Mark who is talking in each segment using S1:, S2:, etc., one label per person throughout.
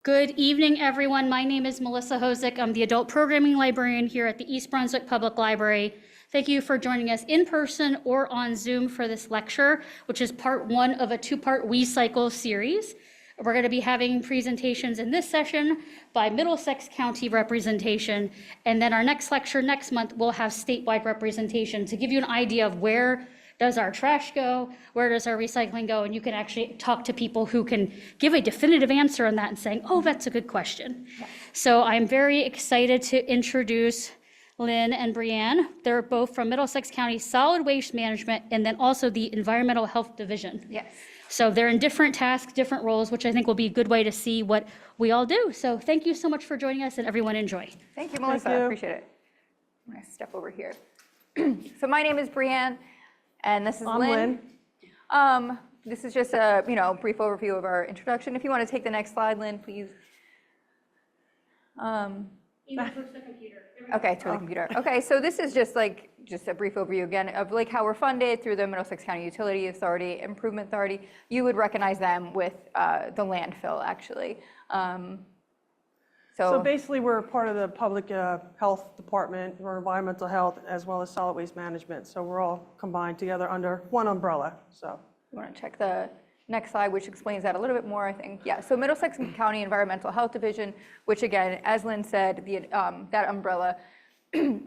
S1: Good evening, everyone. My name is Melissa Hosick. I'm the adult programming librarian here at the East Brunswick Public Library. Thank you for joining us in person or on Zoom for this lecture, which is part one of a two-part WeCycle series. We're going to be having presentations in this session by Middlesex County representation, and then our next lecture next month will have statewide representation to give you an idea of where does our trash go, where does our recycling go, and you can actually talk to people who can give a definitive answer on that and saying, oh, that's a good question. Yeah. So I'm very excited to introduce Lynn and Briane. They're both from Middlesex County Solid Waste Management and then also the Environmental Health Division.
S2: Yes.
S1: So they're in different tasks, different roles, which I think will be a good way to see what we all do. So thank you so much for joining us, and everyone enjoy.
S2: Thank you, Melissa. I appreciate it. I'm going to step over here. So my name is Briane. And this is Lynn. This is just a brief overview of our introduction. If you want to take the next slide, Lynn, please.
S1: Even to the computer.
S2: Okay, to the computer. Okay, so this is just a brief overview again of how we're funded through the Middlesex County Utility Authority, Improvement Authority. You would recognize them with the landfill, actually.
S3: So basically, we're part of the public health department, or environmental health, as well as solid waste management. So we're all combined together under one umbrella. So
S2: you want to check the next slide, which explains that a little bit more, I think. Yeah, so Middlesex County Environmental Health Division, which again, as Lynn said, that umbrella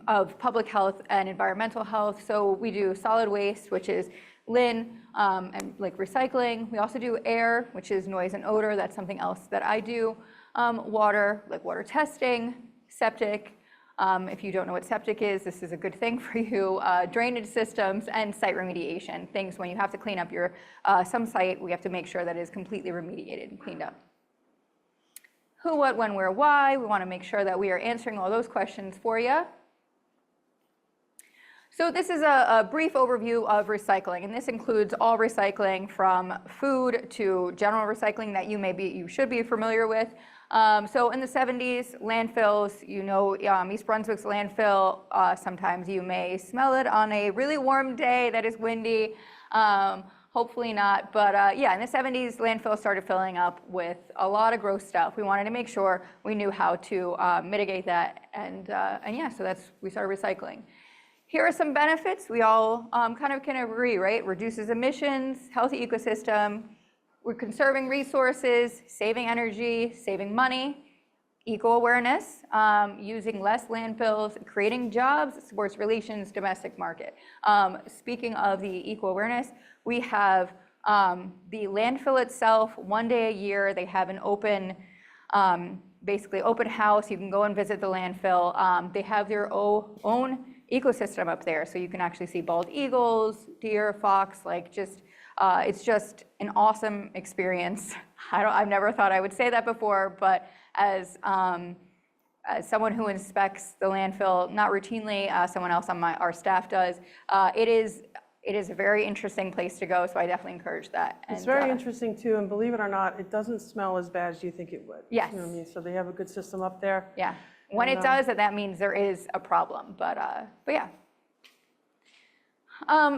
S2: of public health and environmental health. So we do solid waste, which is Lynn, and recycling. We also do air, which is noise and odor. That's something else that I do. Water, like water testing, septic. If you don't know what septic is, this is a good thing for you. Drainage systems and site remediation. Things when you have to clean up your some site, we have to make sure that it is completely remediated and cleaned up. Who, what, when, where, why. We want to make sure that we are answering all those questions for you. So this is a brief overview of recycling, and this includes all recycling from food to general recycling that you should be familiar with. So in the 70s, landfills, East Brunswick's landfill, sometimes you may smell it on a really warm day that is windy, hopefully not, but yeah, in the 70s, landfills started filling up with a lot of gross stuff. We wanted to make sure we knew how to mitigate that, and yeah, so we started recycling. Here are some benefits. We all kind of can agree, right? Reduces emissions, healthy ecosystem. We're conserving resources, saving energy, saving money, eco-awareness, using less landfills, creating jobs, supports relations, domestic market. Speaking of the eco-awareness, we have the landfill itself, one day a year, they have an open, basically open house. You can go and visit the landfill. They have their own ecosystem up there, so you can actually see bald eagles, deer, fox, it's just an awesome experience. I've never thought I would say that before, but as someone who inspects the landfill, not routinely, someone else on our staff does, it is a very interesting place to go, so I definitely encourage that.
S3: It's very interesting too, and believe it or not, it doesn't smell as bad as you think it would.
S2: Yes.
S3: You know what I mean? So they have a good system up there.
S2: Yeah. When it does, that means there is a problem, but yeah.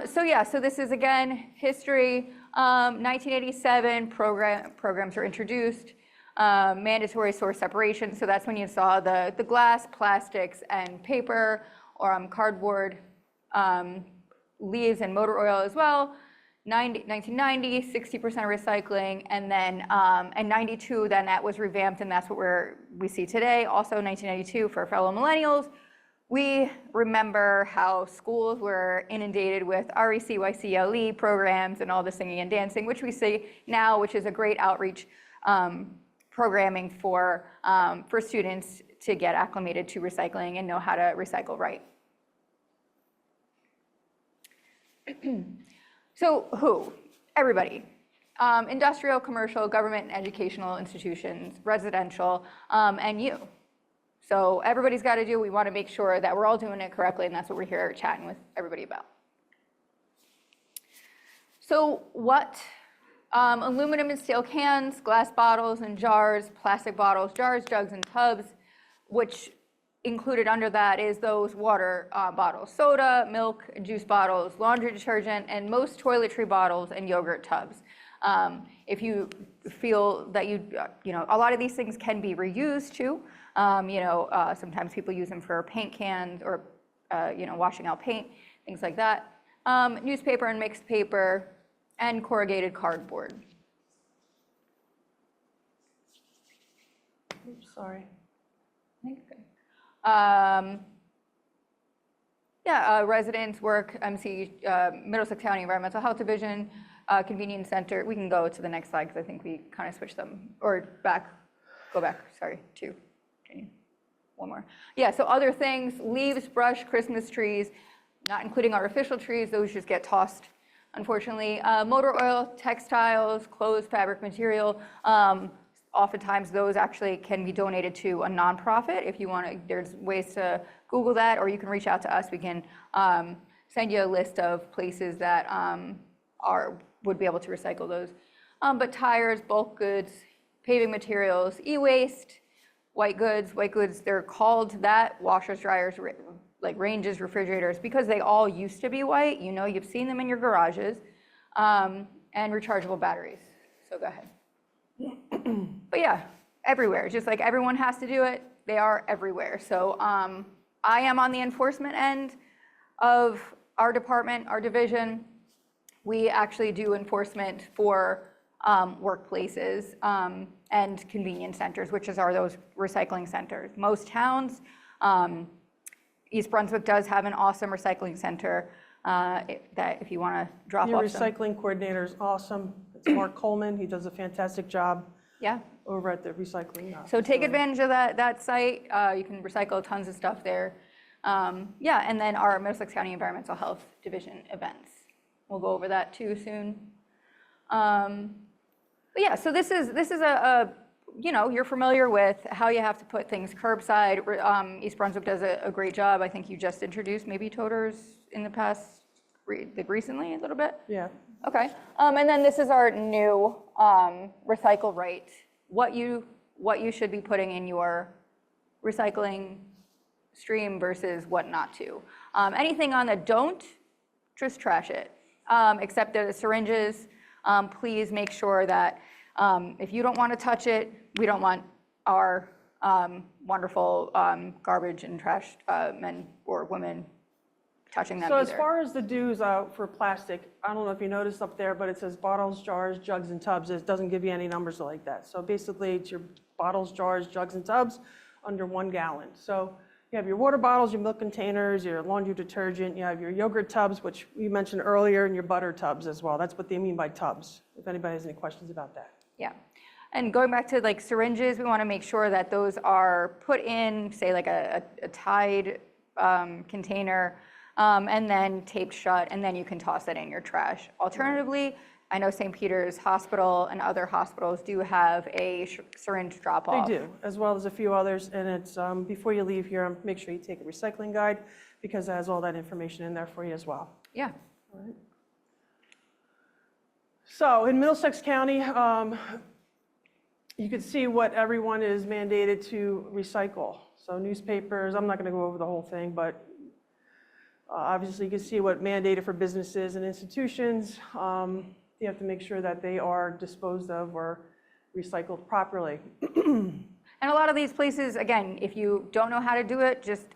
S2: So this is, again, history. 1987, programs were introduced. Mandatory source separation, so that's when you saw the glass, plastics, and paper, or cardboard, leaves, and motor oil as well. 1990, 60% recycling, and then in 92, then that was revamped, and that's what we see today. Also 1992, for fellow millennials, we remember how schools were inundated with RECYCLE programs and all the singing and dancing, which we see now, which is a great outreach programming for students to get acclimated to recycling and know how to recycle right. So who? Everybody. Industrial, commercial, government, and educational institutions, residential, and you. So everybody's got to do, we want to make sure that we're all doing it correctly, and that's what we're here chatting with everybody about. So what? Aluminum and steel cans, glass bottles and jars, plastic bottles, jars, jugs, and tubs, which included under that is those water bottles, soda, milk, juice bottles, laundry detergent, and most toiletry bottles and yogurt tubs. If you feel that you know, a lot of these things can be reused too. You know, sometimes people use them for paint cans or, you know, washing out paint, things like that. Newspaper and mixed paper, and corrugated cardboard.
S3: Oops, sorry.
S2: Yeah, residents, work, MC, Middlesex County Environmental Health Division, Convenience Center. We can go to the next slide because I think we kind of switched them, or go back, sorry, two. One more. Yeah, so other things, leaves, brush, Christmas trees, not including artificial trees, those just get tossed, unfortunately. Motor oil, textiles, clothes, fabric material. Oftentimes those actually can be donated to a nonprofit. If you want to, there's ways to Google that, or you can reach out to us. We can send you a list of places that would be able to recycle those. But tires, bulk goods, paving materials, e-waste, white goods, they're called that, washers, dryers, like ranges, refrigerators, because they all used to be white. You know, you've seen them in your garages, and rechargeable batteries. So go ahead. But yeah, everywhere, just like everyone has to do it, they are everywhere. So I am on the enforcement end of our department, our division. We actually do enforcement for workplaces and convenience centers, which are those recycling centers. Most towns, East Brunswick does have an awesome recycling center that if you want to drop
S3: Your
S2: off
S3: recycling coordinator is awesome. It's Mark Coleman. He does a fantastic job.
S2: Yeah.
S3: Over at the recycling.
S2: So take advantage of that site. You can recycle tons of stuff there. Yeah, and then our Middlesex County Environmental Health Division events. We'll go over that too soon. But yeah, so this is a you know, you're familiar with how you have to put things curbside. East Brunswick does a great job. I think you just introduced maybe toters in the past, recently a little bit?
S3: Yeah.
S2: Okay, and then this is our new recycle rate. What you should be putting in your recycling stream versus what not to. Anything on the don't, just trash it. Except the syringes, please make sure that if you don't want to touch it, we don't want our wonderful garbage and trash men or women touching them
S3: So
S2: either.
S3: as far as the dues for plastic, I don't know if you noticed up there, but it says bottles, jars, jugs, and tubs. It doesn't give you any numbers like that. So basically, it's your bottles, jars, jugs, and tubs under 1 gallon. So you have your water bottles, your milk containers, your laundry detergent, you have your yogurt tubs, which we mentioned earlier, and your butter tubs as well. That's what they mean by tubs, if anybody has any questions about that.
S2: Yeah. And going back to like syringes, we want to make sure that those are put in, say, like a Tide container, and then taped shut, and then you can toss that in your trash. Alternatively, I know St. Peter's Hospital and other hospitals do have a syringe drop-off.
S3: They do, as well as a few others, and it's, before you leave here, make sure you take a recycling guide, because it has all that information in there for you as well.
S2: Yeah.
S3: All right. So in Middlesex County, you can see what everyone is mandated to recycle. So newspapers, I'm not going to go over the whole thing, but obviously you can see what mandated for businesses and institutions. You have to make sure that they are disposed of or recycled properly.
S2: And a lot of these places, again, if you don't know how to do it, just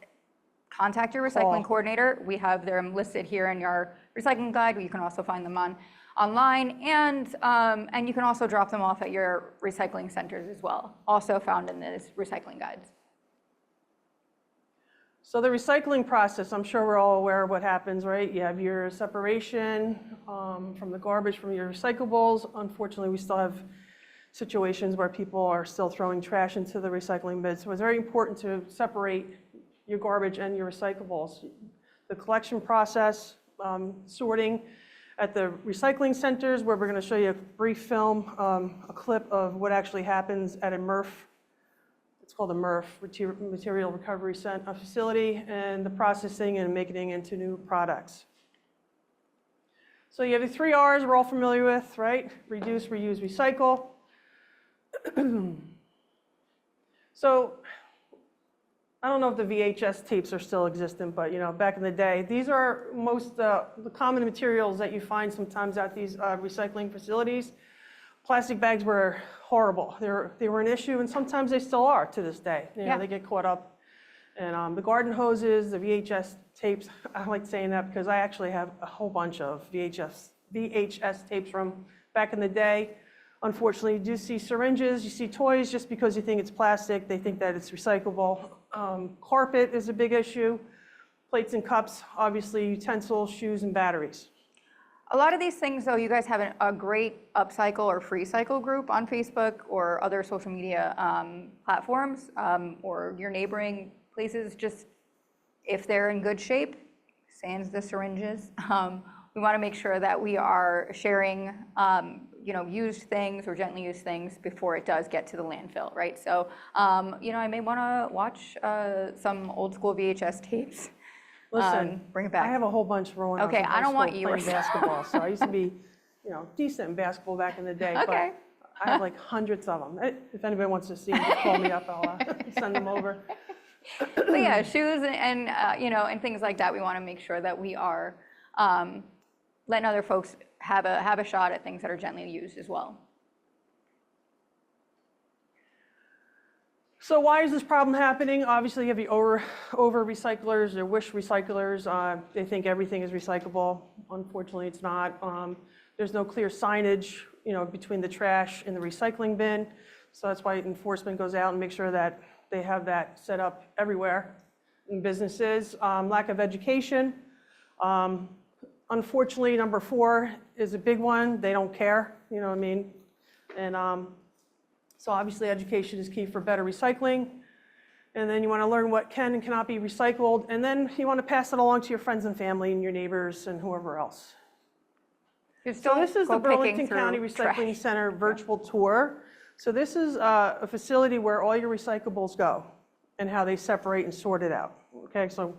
S2: contact your recycling coordinator. We have them listed here in your recycling guide. You can also find them online, and you can also drop them off at your recycling centers as well, also found in this recycling guides.
S3: So the recycling process, I'm sure we're all aware of what happens, right? You have your separation from the garbage from your recyclables. Unfortunately, we still have situations where people are still throwing trash into the recycling bins. So it's very important to separate your garbage and your recyclables. The collection process, sorting at the recycling centers, where we're going to show you a brief film, a clip of what actually happens at a MRF. It's called a MRF, Material Recovery Facility, and the processing and making it into new products. So you have the 3 R's we're all familiar with, right? Reduce, reuse, recycle. So I don't know if the VHS tapes are still existent, but you know, back in the day, these are most the common materials that you find sometimes at these recycling facilities. plastic bags were horrible. They were an issue, and sometimes they still are to this day. You know,
S2: Yeah.
S3: they get caught up. And the garden hoses, the VHS tapes, I like saying that because I actually have a whole bunch of VHS tapes from back in the day. Unfortunately, you do see syringes, you see toys, just because you think it's plastic, they think that it's recyclable. Carpet is a big issue. Plates and cups, obviously utensils, shoes, and batteries.
S2: A lot of these things, though, you guys have a great upcycle or freecycle group on Facebook or other social media platforms, or your neighboring places. Just if they're in good shape, sans the syringes, we want to make sure that we are sharing, used things or gently used things before it does get to the landfill, right? So, I may want to watch some old school VHS tapes.
S3: Listen,
S2: bring it back.
S3: I have a whole bunch from when I was
S2: Okay,
S3: in high
S2: I don't want
S3: school
S2: yours.
S3: playing basketball. So I used to be, decent in basketball back in the day.
S2: Okay.
S3: But I have like hundreds of them. If anybody wants to see them, just call me up. I'll send them over.
S2: But yeah, shoes and things like that. We want to make sure that we are letting other folks have a shot at things that are gently used as well.
S3: So why is this problem happening? Obviously, you have the over recyclers or wish recyclers. They think everything is recyclable. Unfortunately, it's not. There's no clear signage, between the trash and the recycling bin. So that's why enforcement goes out and makes sure that they have that set up everywhere in businesses. Lack of education. Unfortunately, number 4 is a big one. They don't care, you know what I mean? And so obviously education is key for better recycling. And then you want to learn what can and cannot be recycled. And then you want to pass it along to your friends and family and your neighbors and whoever else. So this is the Burlington County Recycling Center virtual tour. So this is a facility where all your recyclables go and how they separate and sort it out. Okay, so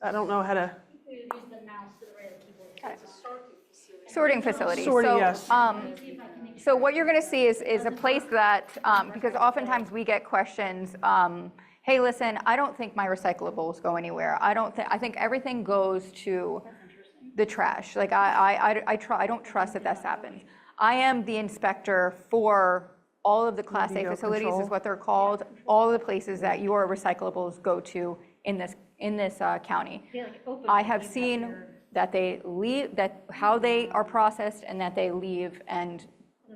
S3: I don't know how to.
S1: Use the mouse to the right of the keyboard. It's a
S2: Sorting facility.
S3: Sorting,
S2: so,
S3: yes.
S2: So what you're going to see is a place that, because oftentimes we get questions, hey, listen, I don't think my recyclables go anywhere. I think everything goes to the trash. Like I don't trust that this happens. I am the inspector for all of the Class A facilities, is what they're called. All of the places that your recyclables go to in this county. I have seen that they leave, that how they are processed and that they leave, and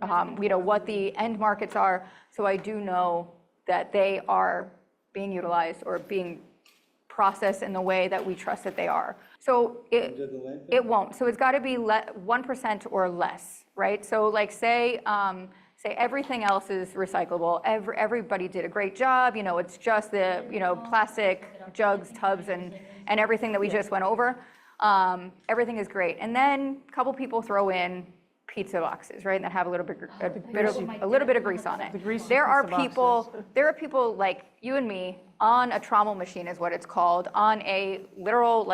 S2: what the end markets are. So I do know that they are being utilized or being processed in the way that we trust that they are. So it won't. So it's got to be 1% or less, right? So like say everything else is recyclable. Everybody did a great job. It's just the plastic jugs, tubs, and everything that we just went over. Everything is great. And then a couple people throw in pizza boxes, right, that have a little bit of grease on it. There are people like you and me on a trommel machine, is what it's called, on a literal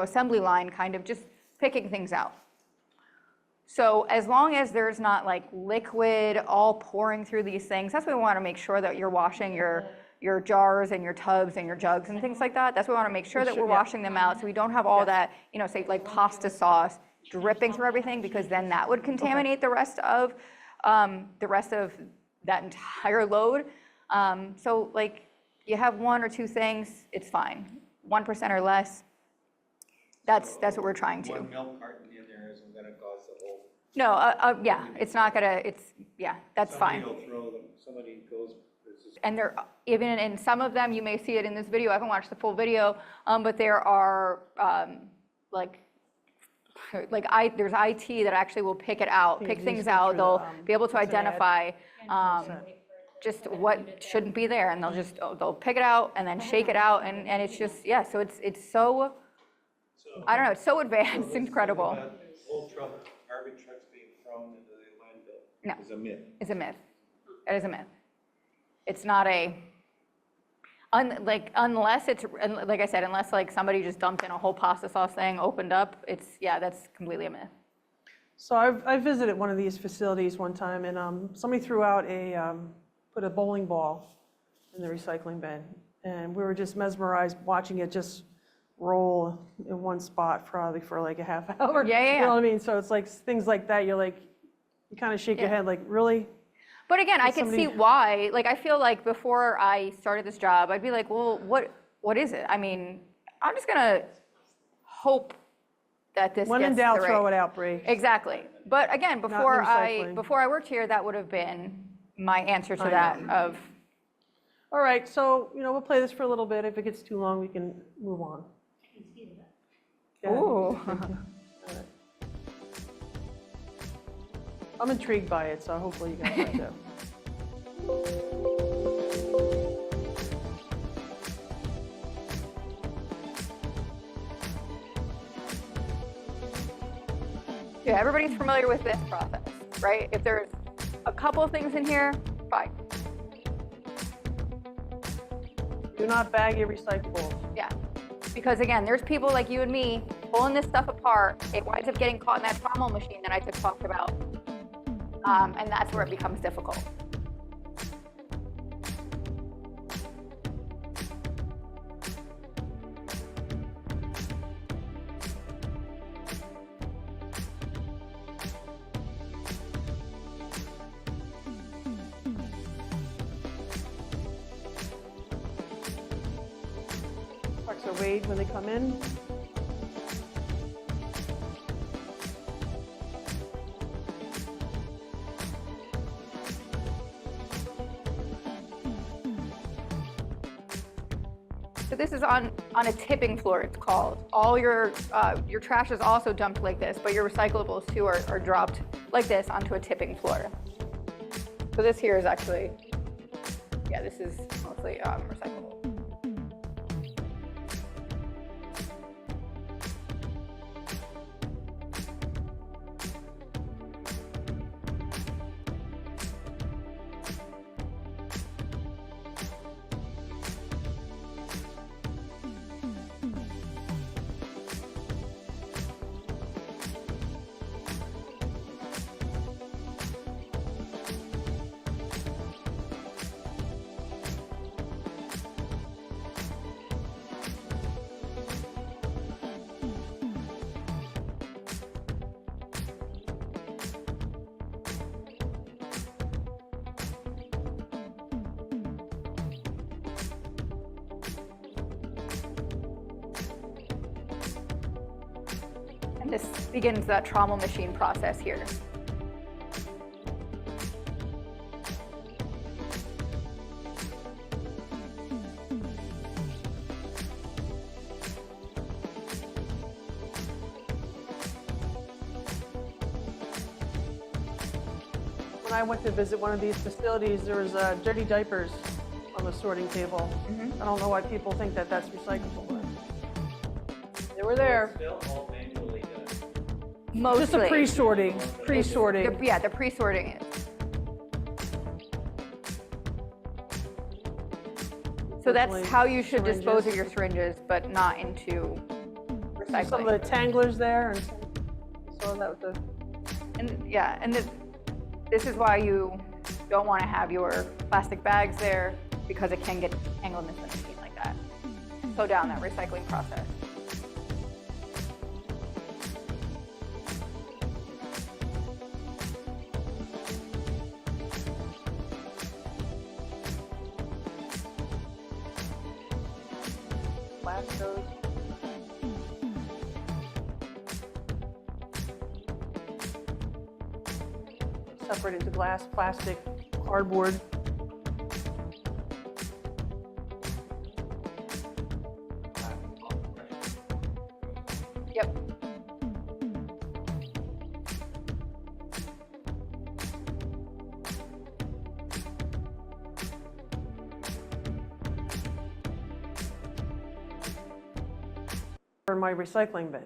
S2: assembly line, kind of just picking things out. So as long as there's not like liquid all pouring through these things, that's what we want to make sure that you're washing your jars and your tubs and your jugs and things like that. That's what we want to make sure that we're washing them out, so we don't have all that, say like pasta sauce dripping through everything, because then that would contaminate the rest of that entire load. So like you have 1 or 2 things, it's fine. 1% or less, that's what we're trying to.
S4: One milk carton in there isn't going to cause the whole.
S2: No, yeah, it's not gonna. That's fine.
S4: Somebody will throw them. Somebody goes.
S2: And there, even in some of them, you may see it in this video. I haven't watched the full video, but there are there's IT that actually will pick it out, pick things out. They'll be able to identify just what shouldn't be there, and they'll pick it out and then shake it out, and it's just so it's so I don't know, it's so advanced, incredible.
S4: Old garbage trucks being thrown into the landfill.
S2: No.
S4: Is a myth.
S2: It's a myth. It is a myth. It's not unless it's, like I said, unless like somebody just dumped in a whole pasta sauce thing, opened up, that's completely a myth.
S3: So I visited one of these facilities one time, and somebody threw out put a bowling ball in the recycling bin, and we were just mesmerized watching it just roll in one spot probably for like a half hour.
S2: Yeah.
S3: You know what I mean? So it's like things like that. You're like, You kind of shake your head like, really?
S2: But again, I can
S3: somebody-
S2: see why. Like, I feel like before I started this job, I'd be like, well, what is it? I mean, I'm just gonna hope that this
S3: When
S2: gets
S3: in doubt,
S2: the
S3: throw
S2: right.
S3: it out, Bree.
S2: Exactly. But again, before
S3: recycling.
S2: I worked here, that would have been my answer to that of,
S3: All right, so, we'll play this for a little bit. If it gets too long, we can move on. Go ahead.
S2: ooh.
S3: I'm intrigued by it, so hopefully you guys are too.
S2: Yeah, everybody's familiar with this process, right? If there's a couple of things in here, fine.
S3: Do not bag your recyclables.
S2: Yeah. Because again, there's people like you and me pulling this stuff apart. It winds up getting caught in that trommel machine that I just talked about. And that's where it becomes difficult.
S3: Trucks are weighed when they come in.
S2: So this is on a tipping floor, it's called. All your trash is also dumped like this, but your recyclables too are dropped like this onto a tipping floor. So this here is actually, yeah, this is mostly recyclable. And this begins that trommel machine process here.
S3: When I went to visit one of these facilities, there was dirty diapers on the sorting table. I don't know why people think that that's recyclable, but they were there.
S4: Still all manually done.
S2: Mostly.
S3: Just a pre-sorting.
S2: Yeah, the pre-sorting is. So that's
S3: Unfortunately,
S2: how you should dispose of
S3: syringes.
S2: your syringes, but not into recycling.
S3: Some of the tanglers there, and saw that with the.
S2: And yeah, and this is why you don't want to have your plastic bags there, because it can get tangled into the machine like that. Slow down that recycling process.
S3: Plastos. Separate into glass, plastic, cardboard.
S2: Yep.
S3: In my recycling bin,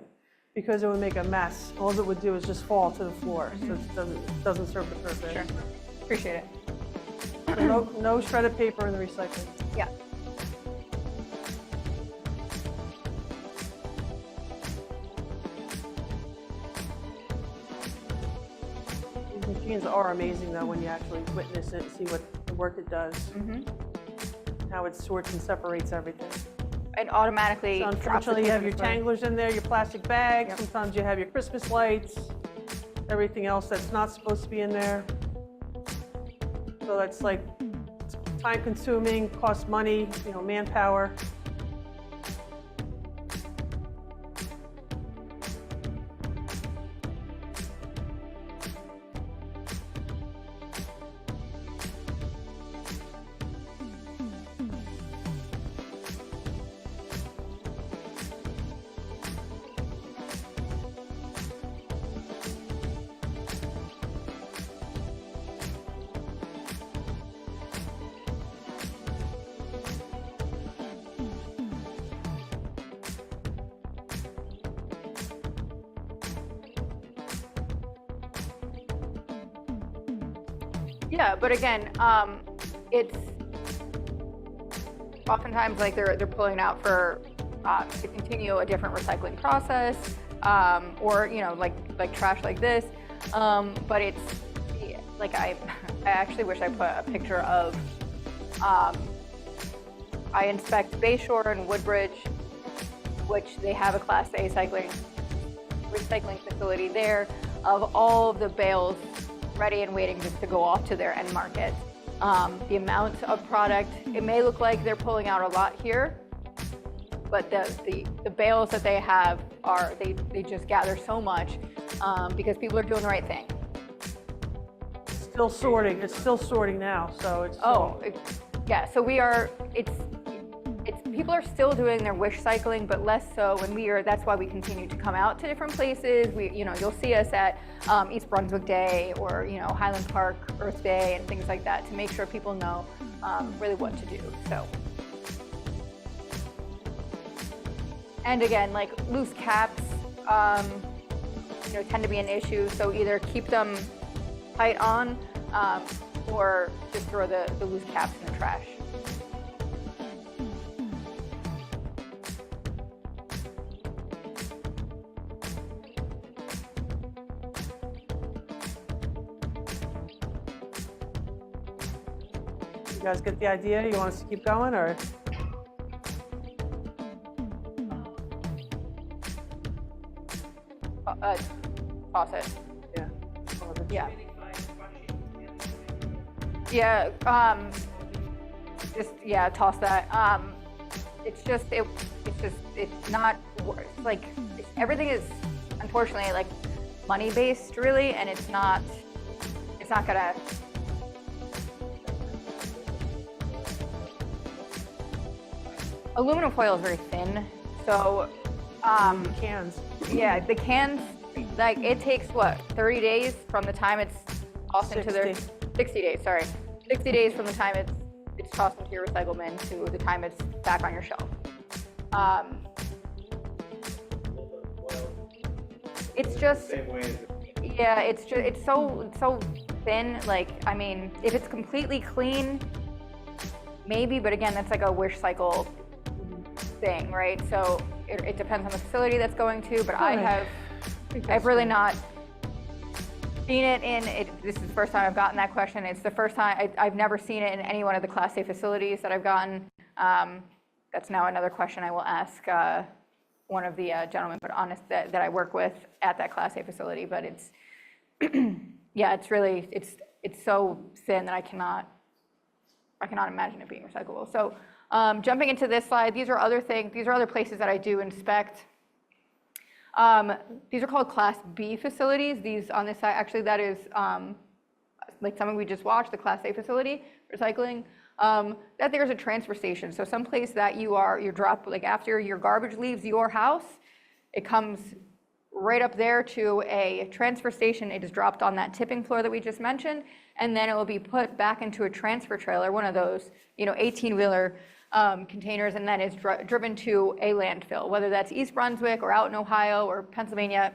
S3: because it would make a mess. All it would do is just fall to the floor, so it doesn't serve the purpose.
S2: Sure. Appreciate it.
S3: So no shredded paper in the recycling.
S2: Yeah.
S3: These machines are amazing though when you actually witness it and see what the work it does, how it sorts and separates everything.
S2: And automatically.
S3: So
S2: drops it
S3: unfortunately, you have
S2: into
S3: your
S2: the bin.
S3: tanglers in there, your plastic bags.
S2: Yep.
S3: Sometimes you have your Christmas lights. everything else that's not supposed to be in there. So that's like time consuming, costs money, manpower.
S2: Yeah, but again, it's oftentimes like they're pulling out for to continue a different recycling process, or like trash like this. But it's like I actually wish I put a picture of. I inspect Bayshore and Woodbridge, which they have a Class A recycling facility there, of all of the bales ready and waiting just to go off to their end market. The amount of product, it may look like they're pulling out a lot here, but the bales that they have they just gather so much because people are doing the right thing.
S3: Still sorting. It's still sorting now, so it's.
S2: Yeah. So it's people are still doing their wish cycling, but less so. And that's why we continue to come out to different places. You'll see us at East Brunswick Day or Highland Park Earth Day and things like that to make sure people know really what to do. So, and again, like loose caps, tend to be an issue. So either keep them tight on, or just throw the loose caps in the trash.
S3: You guys get the idea? You want us to keep going, or?
S2: Toss it.
S3: Yeah.
S2: Yeah. Yeah. Toss that. It's not like everything is unfortunately like money based really, and it's not gonna. Aluminum foil is very thin, so
S3: Cans.
S2: yeah, the cans, like it takes 30 days from the time it's tossed into their 60 days. Sorry, 60 days from the time it's tossed into your recycle bin to the time it's back on your shelf. It's just it's so thin. Like I mean, if it's completely clean, maybe, but again, that's like a wish cycle thing, right? So it depends on the facility that's going to, but I've really not seen it in it. This is the first time I've gotten that question. It's the first time I've never seen it in any one of the Class A facilities that I've gotten. That's now another question I will ask one of the gentlemen, but honest that I work with at that Class A facility. But it's it's really it's so thin that I cannot imagine it being recyclable. So jumping into this slide, these are other things. These are other places that I do inspect. These are called Class B facilities. These on this side, actually, that is like something we just watched, the Class A facility, recycling. That there's a transfer station. So someplace that you're dropped, like after your garbage leaves your house, it comes right up there to a transfer station. It is dropped on that tipping floor that we just mentioned, and then it will be put back into a transfer trailer, one of those, 18-wheeler containers, and then it's driven to a landfill, whether that's East Brunswick or out in Ohio or Pennsylvania.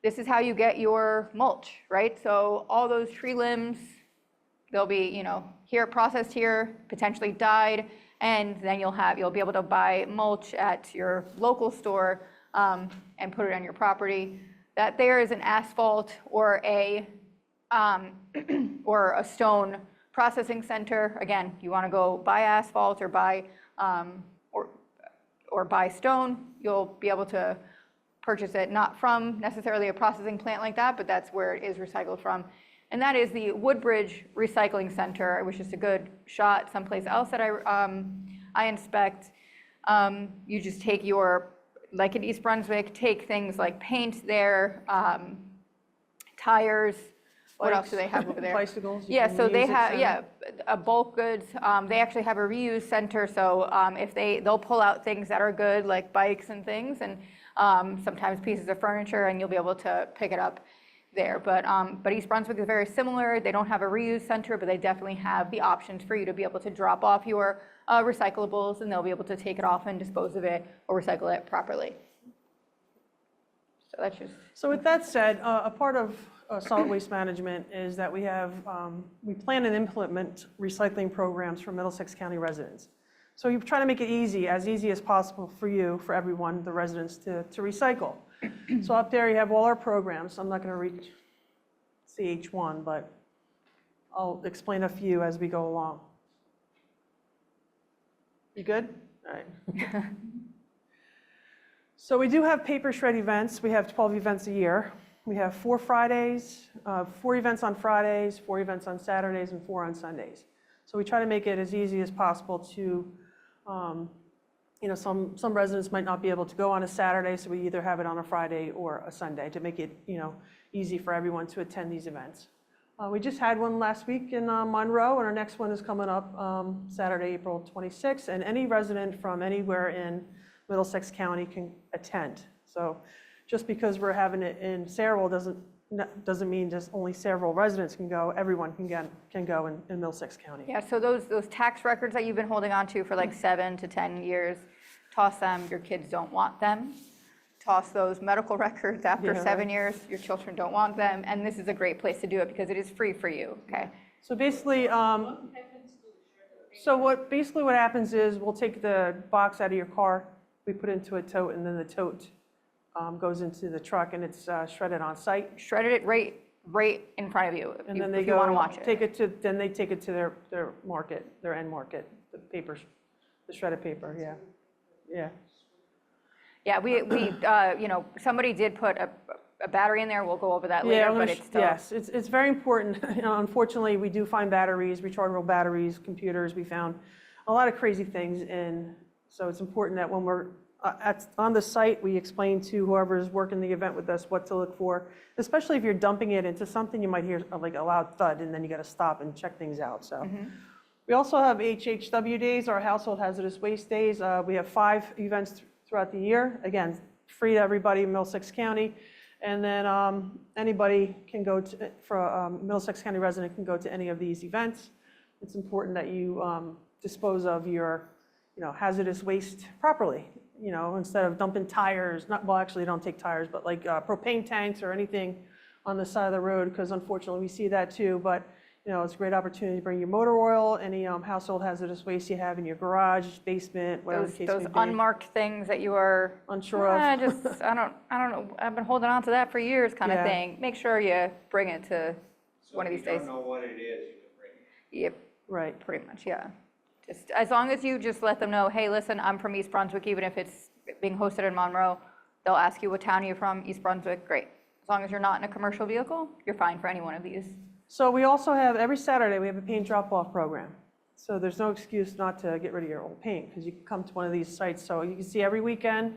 S2: This is how you get your mulch, right? So all those tree limbs, they'll be, here processed here, potentially dyed, and then you'll be able to buy mulch at your local store and put it on your property. That there is an asphalt or a stone processing center. Again, you want to go buy asphalt or buy or buy stone, you'll be able to purchase it, not from necessarily a processing plant like that, but that's where it is recycled from. And that is the Woodbridge Recycling Center, which is a good shot someplace else that I inspect. You just take your, like in East Brunswick, take things like paint there, tires. What else do they have over there?
S3: Bicycles.
S2: Yeah, so they have,
S3: have,
S2: bulk goods. They actually have a reuse center, so if they'll pull out things that are good, like bikes and things, and sometimes pieces of furniture, and you'll be able to pick it up there. But East Brunswick is very similar. They don't have a reuse center, but they definitely have the options for you to be able to drop off your recyclables, and they'll be able to take it off and dispose of it or recycle it properly. So that's just.
S3: So with that said, a part of solid waste management is that we plan and implement recycling programs for Middlesex County residents. So you try to make it easy as possible for you, for everyone, the residents, to recycle. So up there you have all our programs. I'm not going to read CH1, but I'll explain a few as we go along. You good? All right. So we do have paper shred events. We have 12 events a year. We have 4 Fridays, 4 events on Fridays, 4 events on Saturdays, and 4 on Sundays. So we try to make it as easy as possible to, some residents might not be able to go on a Saturday, so we either have it on a Friday or a Sunday to make it, easy for everyone to attend these events. We just had one last week in Monroe, and our next one is coming up Saturday, April 26th, and any resident from anywhere in Middlesex County can attend. So just because we're having it in Sayreville doesn't mean just only Sayreville residents can go. Everyone can go in Middlesex County.
S2: Yeah, so those tax records that you've been holding on to for like 7 to 10 years, toss them. Your kids don't want them. Toss those medical records after 7 years. Your children don't want them. And this is a great place to do it because it is free for you, okay?
S3: So basically, what happens is we'll take the box out of your car, we put it into a tote, and then the tote goes into the truck, and it's shredded on site.
S2: Shredded it right in front of you,
S3: And then they
S2: if you want to watch it.
S3: Then they take it to their market, their end market, the paper, the shredded paper. Yeah.
S2: Yeah, we somebody did put a battery in there. We'll go over that later, but it's still.
S3: Yes, it's very important. Unfortunately, we do find batteries, rechargeable batteries, computers. We found a lot of crazy things, and so it's important that when we're on the site, we explain to whoever's working the event with us what to look for, especially if you're dumping it into something, you might hear like a loud thud, and then you got to stop and check things out. So we also have HHW days, our household hazardous waste days. We have 5 events throughout the year. Again, free to everybody in Middlesex County. And then anybody can go to, Middlesex County resident can go to any of these events. It's important that you dispose of your, hazardous waste properly. Instead of dumping tires, actually don't take tires, but like propane tanks or anything on the side of the road, because unfortunately we see that too. But it's a great opportunity to bring your motor oil, any household hazardous waste you have in your garage, basement, whatever the case may be.
S2: Those unmarked things that you are
S3: Unsure of.
S2: I don't know. I've been holding on to that for years, kind of
S3: Yeah.
S2: thing. Make sure you bring it to one of these days.
S4: So if you don't know what it is, you can bring it.
S2: Yep,
S3: Right.
S2: pretty much, yeah. Just as long as you just let them know, hey, listen, I'm from East Brunswick, even if it's being hosted in Monroe, they'll ask you what town you're from, East Brunswick, great. As long as you're not in a commercial vehicle, you're fine for any one of these.
S3: So we also have, every Saturday, we have a paint drop-off program. So there's no excuse not to get rid of your old paint, because you can come to one of these sites. So you can see every weekend,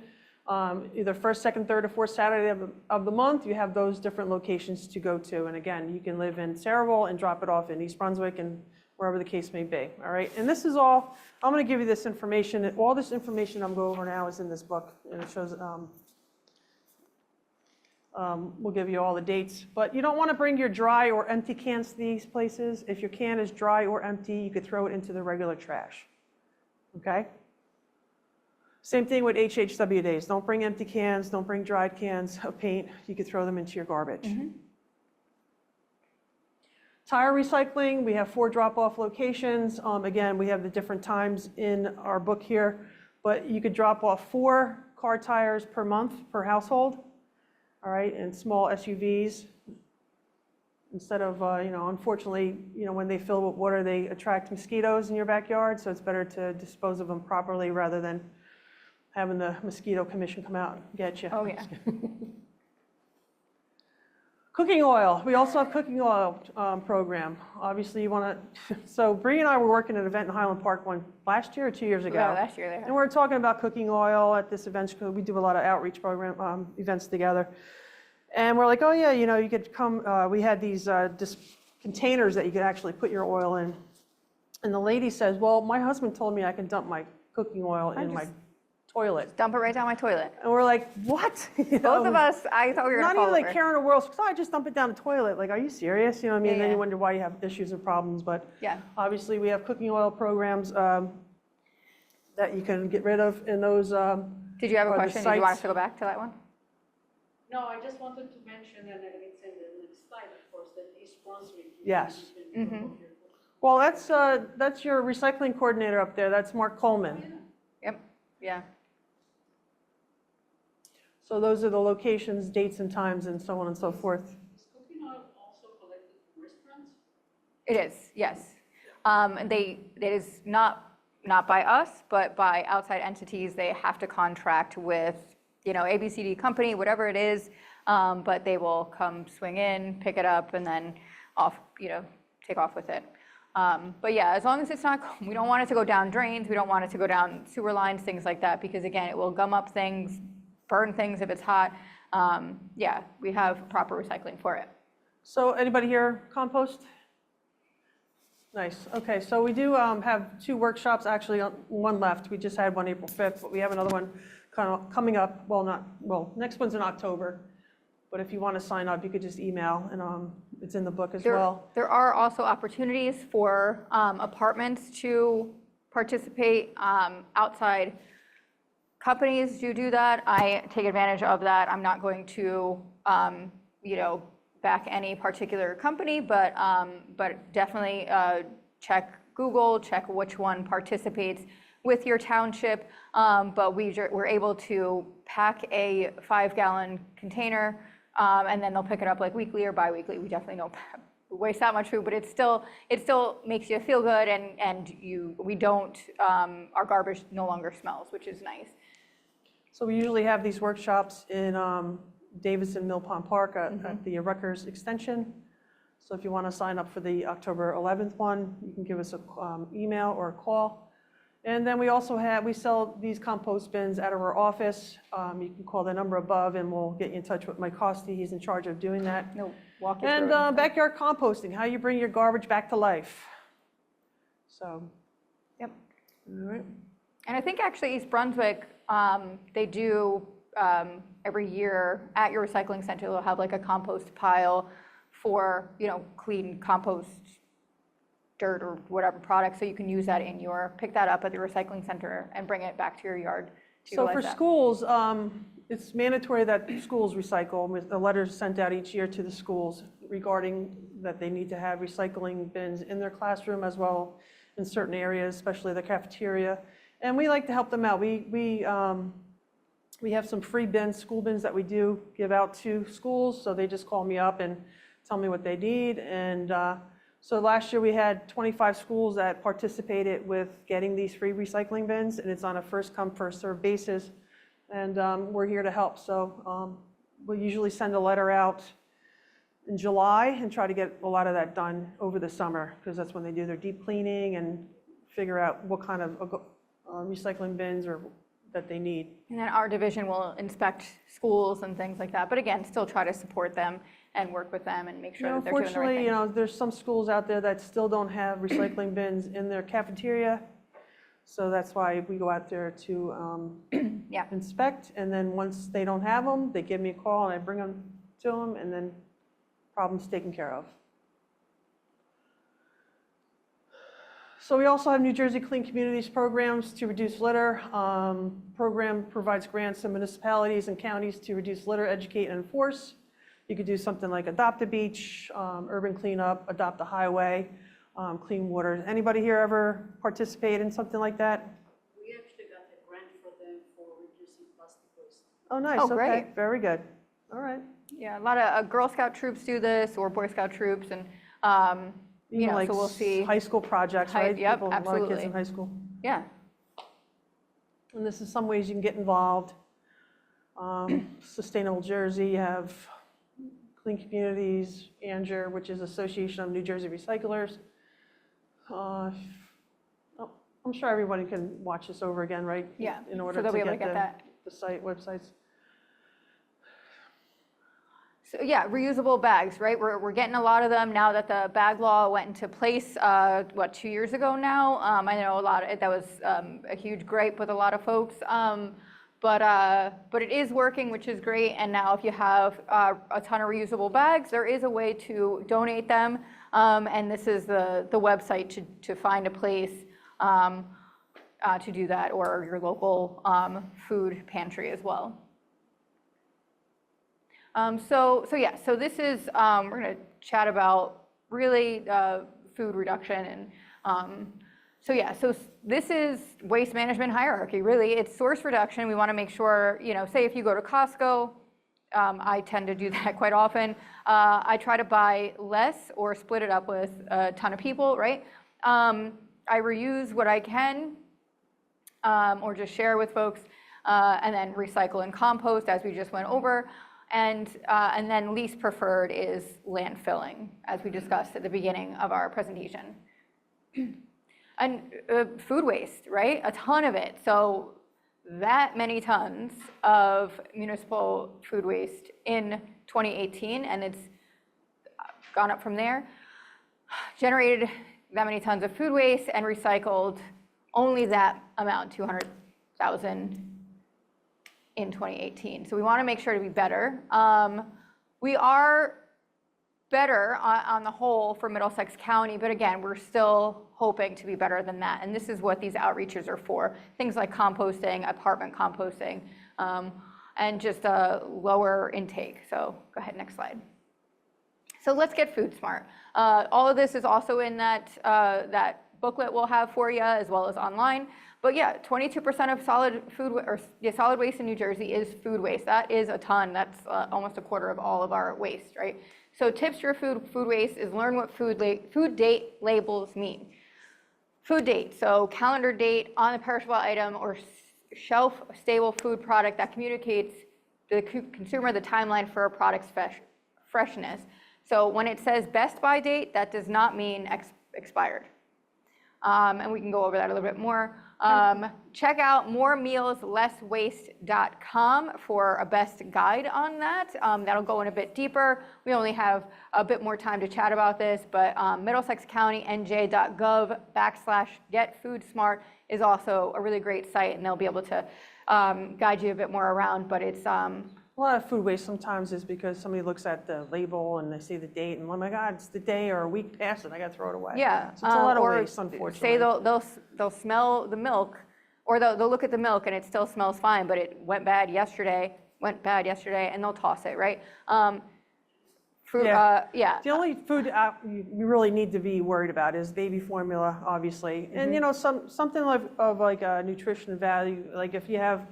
S3: either first, second, third, or fourth Saturday of the month, you have those different locations to go to. And again, you can live in Sayreville and drop it off in East Brunswick and wherever the case may be, all right? And this is all, I'm gonna give you this information. All this information I'm going over now is in this book, and it shows, we'll give you all the dates. But you don't wanna bring your dry or empty cans to these places. If your can is dry or empty, you could throw it into the regular trash, okay? Same thing with HHW days. Don't bring empty cans, don't bring dried cans of paint. You could throw them into your garbage. Tire recycling, we have 4 drop-off locations. Again, we have the different times in our book here, but you could drop off 4 car tires per month per household, all right, and small SUVs. Instead of, unfortunately, when they fill with water, they attract mosquitoes in your backyard, so it's better to dispose of them properly rather than having the mosquito commission come out and get you.
S2: Oh, yeah.
S3: Cooking oil. We also have cooking oil program. Obviously, you want to. So Bree and I were working at an event in Highland Park last year or 2 years ago.
S2: Yeah, last year they
S3: And
S2: had.
S3: we were talking about cooking oil at this event because we do a lot of outreach program events together. And we're like, oh yeah, you know, you could come. We had these containers that you could actually put your oil in. And the lady says, well, my husband told me I can dump my cooking oil in my toilet.
S2: Dump it right down my toilet.
S3: And we're like, what? You
S2: Both
S3: know?
S2: of us, I thought we were
S3: Not
S2: gonna
S3: even
S2: fall
S3: like
S2: over.
S3: care in the world. So I just dump it down the toilet. Like, are you serious? You know what I mean?
S2: Yeah,
S3: Then you
S2: yeah.
S3: wonder why you have issues and problems. But
S2: Yeah.
S3: obviously, we have cooking oil programs that you can get rid of in those.
S2: Did you have a
S3: or the
S2: question? Did you want us
S3: sites.
S2: to go back to that one?
S5: No, I just wanted to mention, and it's in the next slide, of course, that East Brunswick.
S3: Yes.
S2: Mm-hmm.
S3: Well, that's your recycling coordinator up there. That's Mark Coleman.
S2: Yep, yeah.
S3: So those are the locations, dates, and times, and so on and so forth.
S5: Is cooking oil also collected from restaurants?
S2: It is, yes. It is not by us, but by outside entities. They have to contract with, you know, ABCD company, whatever it is, but they will come swing in, pick it up, and then off, you know, take off with it. But yeah, as long as it's not, we don't want it to go down drains, we don't want it to go down sewer lines, things like that, because again, it will gum up things, burn things if it's hot. Yeah, we have proper recycling for it.
S3: So anybody here compost? Nice. Okay, so we do have 2 workshops, actually one left. We just had one April 5th, but we have another one kind of coming up. Well, next one's in October. But if you want to sign up, you could just email, and it's in the book as well.
S2: There are also opportunities for apartments to participate. Outside companies do that. I take advantage of that. I'm not going to, you know, back any particular company, but definitely check Google, check which one participates with your township. But we're able to pack a 5-gallon container, and then they'll pick it up like weekly or bi-weekly. We definitely don't waste that much food, but it still makes you feel good, and we don't, our garbage no longer smells, which is nice.
S3: So we usually have these workshops in Davidson Mill Pond Park at the Rutgers Extension. So if you want to sign up for the October 11th one, you can give us an email or a call. And then we also we sell these compost bins out of our office. You can call the number above and we'll get you in touch with Mike Costi. He's in charge of doing that.
S2: No, walk you
S3: And
S2: through it.
S3: backyard composting, how you bring your garbage back to life. So,
S2: Yep.
S3: all right.
S2: And I think actually East Brunswick, they do every year at your recycling center, they'll have like a compost pile for, you know, clean compost dirt or whatever product, so you can use that pick that up at the recycling center and bring it back to your yard to
S3: So
S2: utilize
S3: for
S2: that.
S3: schools, it's mandatory that schools recycle, with the letters sent out each year to the schools regarding that they need to have recycling bins in their classroom as well in certain areas, especially the cafeteria. And we like to help them out. We have some free bins, school bins that we do give out to schools, so they just call me up and tell me what they need. And so last year we had 25 schools that participated with getting these free recycling bins, and it's on a first come, first served basis. And we're here to help. So we usually send a letter out in July and try to get a lot of that done over the summer, because that's when they do their deep cleaning and figure out what kind of recycling bins that they need.
S2: And then our division will inspect schools and things like that, but again, still try to support them and work with them and make sure that they're doing the right
S3: Unfortunately,
S2: thing.
S3: there's some schools out there that still don't have recycling bins in their cafeteria. So that's why we go out there to
S2: Yeah.
S3: inspect. And then once they don't have them, they give me a call and I bring them to them, and then problem's taken care of. So we also have New Jersey Clean Communities programs to reduce litter. Program provides grants to municipalities and counties to reduce litter, educate, and enforce. You could do something like Adopt a Beach, Urban Cleanup, Adopt a Highway, Clean Water. Anybody here ever participate in something like that?
S5: We actually got a grant for them for reducing plastic waste.
S3: Oh, nice.
S2: Oh,
S3: Okay,
S2: great.
S3: very good. All right.
S2: Yeah, a lot of Girl Scout troops do this, or Boy Scout troops, and, you
S3: Even
S2: know,
S3: like
S2: so we'll see.
S3: high school projects, right?
S2: Yep,
S3: People, a lot of kids
S2: absolutely.
S3: in high school.
S2: Yeah.
S3: And this is some ways you can get involved. Sustainable Jersey, you have Clean Communities, ANGER, which is Association of New Jersey Recyclers. I'm sure everybody can watch this over again, right?
S2: Yeah,
S3: In order
S2: so they'll
S3: to
S2: be able to
S3: get
S2: get that.
S3: the site websites.
S2: So yeah, reusable bags, right? We're getting a lot of them now that the bag law went into place, 2 years ago now? I know that was a huge gripe with a lot of folks. But it is working, which is great. And now if you have a ton of reusable bags, there is a way to donate them. And this is the website to find a place to do that, or your local food pantry as well. So this is, we're going to chat about really food reduction. And so this is waste management hierarchy, really. It's source reduction. We want to make sure, say if you go to Costco, I tend to do that quite often. I try to buy less or split it up with a ton of people, right? I reuse what I can, or just share with folks, and then recycle and compost, as we just went over. And then least preferred is landfilling, as we discussed at the beginning of our presentation. And food waste, right? A ton of it. So that many tons of municipal food waste in 2018, and it's gone up from there, generated that many tons of food waste and recycled only that amount, 200,000 in 2018. So we want to make sure to be better. We are better on the whole for Middlesex County, but again, we're still hoping to be better than that. And this is what these outreaches are for. Things like composting, apartment composting, and just a lower intake. So go ahead, next slide. So let's get food smart. All of this is also in that booklet we'll have for you, as well as online. But yeah, 22% of solid waste in New Jersey is food waste. That is a ton. That's almost a quarter of all of our waste, right? So tips for food waste is learn what food date labels mean. Food date, so calendar date on a perishable item or shelf-stable food product that communicates to the consumer the timeline for a product's freshness. So when it says best by date, that does not mean expired. And we can go over that a little bit more. Check out moremealslesswaste.com for a best guide on that. That'll go in a bit deeper. We only have a bit more time to chat about this, but middlesexcountynj.gov/getfoodsmart is also a really great site, and they'll be able to guide you a bit more around, but it's
S3: A lot of food waste sometimes is because somebody looks at the label and they see the date and, oh my God, it's the day or a week past it, I got to throw it away.
S2: Yeah,
S3: So it's a lot of
S2: or
S3: waste, unfortunately.
S2: say they'll smell the milk, or they'll look at the milk and it still smells fine, but it went bad yesterday, and they'll toss it, right? Fruit,
S3: Yeah. The only food you really need to be worried about is baby formula, obviously. And something of like a nutrition value, like if you have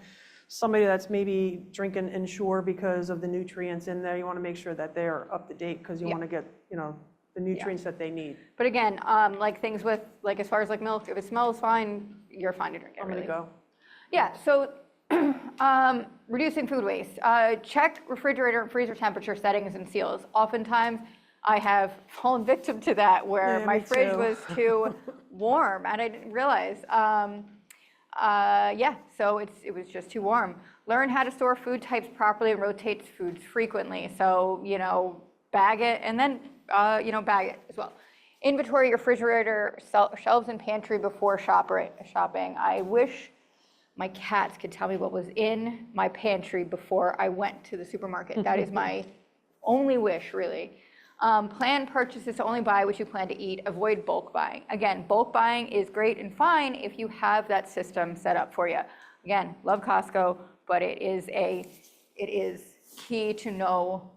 S3: somebody that's maybe drinking Ensure because of the nutrients in there, you want to make sure that they're up to date, because you want to get, the nutrients that they need.
S2: But again, like things with, like as far as like milk, if it smells fine, you're fine to drink it.
S3: I'm going to go.
S2: Yeah, so reducing food waste. Check refrigerator and freezer temperature settings and seals. Oftentimes, I have fallen victim to that, where
S3: Yeah,
S2: my
S3: me
S2: fridge
S3: too.
S2: was too warm, and I didn't realize. So it was just too warm. Learn how to store food types properly and rotate foods frequently. So, bag it, and then, bag it as well. Inventory your refrigerator, shelves, and pantry before shopping. I wish my cats could tell me what was in my pantry before I went to the supermarket. That is my only wish, really. Plan purchases to only buy what you plan to eat. Avoid bulk buying. Again, bulk buying is great and fine if you have that system set up for you. Again, love Costco, but it is key to know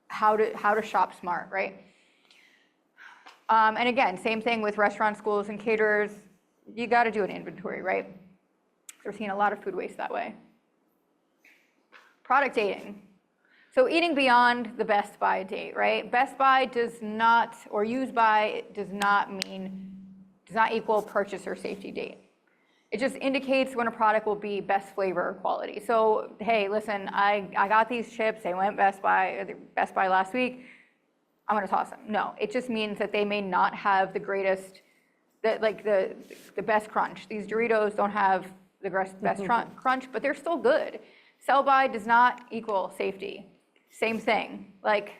S2: how to shop smart, right? And again, same thing with restaurants, schools, and caterers. You got to do an inventory, right? We're seeing a lot of food waste that way. Product dating. So eating beyond the best by date, right? Best by does not, or use by does not equal purchase or safety date. It just indicates when a product will be best flavor or quality. So, hey, listen, I got these chips, they went Best Buy last week, I'm gonna toss them. No, it just means that they may not have the greatest, the best crunch. These Doritos don't have the best crunch, but they're still good. Sell by does not equal safety. Same thing, like,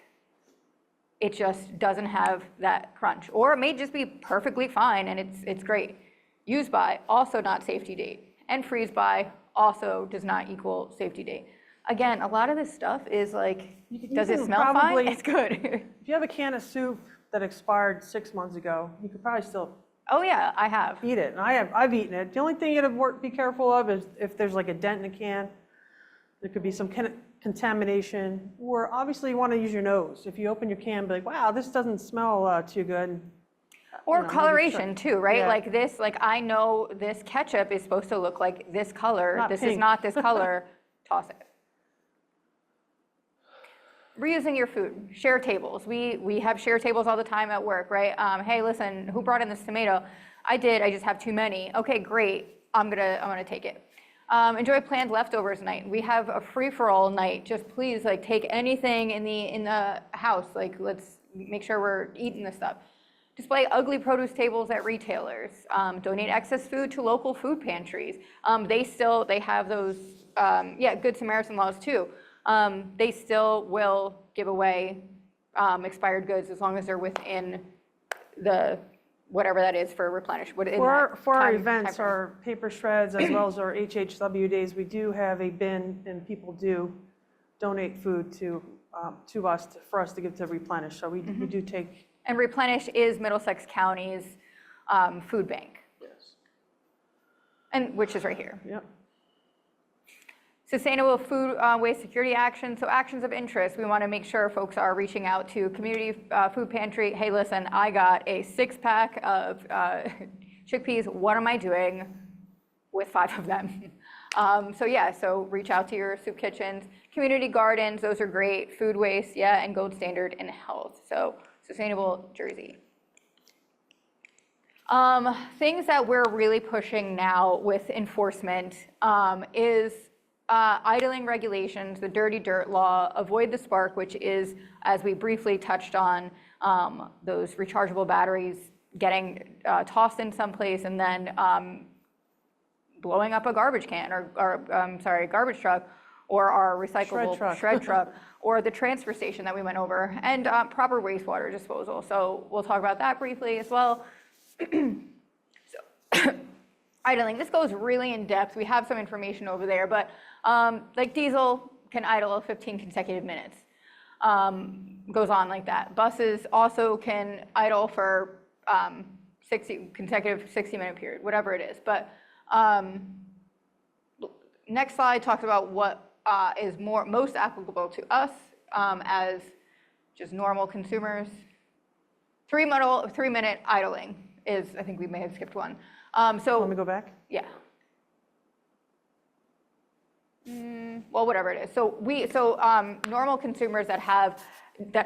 S2: it just doesn't have that crunch. Or it may just be perfectly fine and it's great. Use by, also not safety date. And freeze by also does not equal safety date. Again, a lot of this stuff is like, does it smell fine? It's good.
S3: If you have a can of soup that expired 6 months ago, you could probably still
S2: Oh yeah, I have.
S3: eat it. And I've eaten it. The only thing you have to be careful of is if there's like a dent in the can, there could be some contamination. Or obviously you want to use your nose. If you open your can, be like, wow, this doesn't smell too good.
S2: Or coloration too, right?
S3: Yeah.
S2: Like this, like I know this ketchup is supposed to look like this color.
S3: Not
S2: This is
S3: pink.
S2: not this color. Toss it. Reusing your food. Share tables. We have share tables all the time at work, right? Hey, listen, who brought in this tomato? I did. I just have too many. Okay, great. I'm gonna take it. Enjoy planned leftovers night. We have a free-for-all night. Just please, like, take anything in the house. Like, let's make sure we're eating this stuff. Display ugly produce tables at retailers. Donate excess food to local food pantries. They have those, Good Samaritan laws too. They still will give away expired goods as long as they're within the, whatever that is for replenish.
S3: For our events, our paper shreds, as well as our HHW days, we do have a bin, and people do donate food to us, for us to give to replenish. So we do take.
S2: And Replenish is Middlesex County's food bank.
S3: Yes.
S2: And which is right here.
S3: Yep.
S2: Sustainable food waste security actions. So actions of interest, we want to make sure folks are reaching out to community food pantry. Hey, listen, I got a 6-pack of chickpeas. What am I doing with 5 of them? So reach out to your soup kitchens. Community gardens, those are great. Food waste, and gold standard in health. So sustainable Jersey. Things that we're really pushing now with enforcement is idling regulations, the dirty dirt law, avoid the spark, which is, as we briefly touched on, those rechargeable batteries getting tossed in someplace and then blowing up a garbage can garbage truck, or our recyclable shred truck, or the transfer station that we went over, and proper wastewater disposal. So we'll talk about that briefly as well. Idling, this goes really in depth. We have some information over there, but like diesel can idle 15 consecutive minutes. Goes on like that. Buses also can idle for 60-minute period, whatever it is. But next slide talks about what is most applicable to us as just normal consumers. 3-minute idling is, I think we may have skipped one.
S3: Want me to go back?
S2: Yeah. Well, whatever it is. So normal consumers that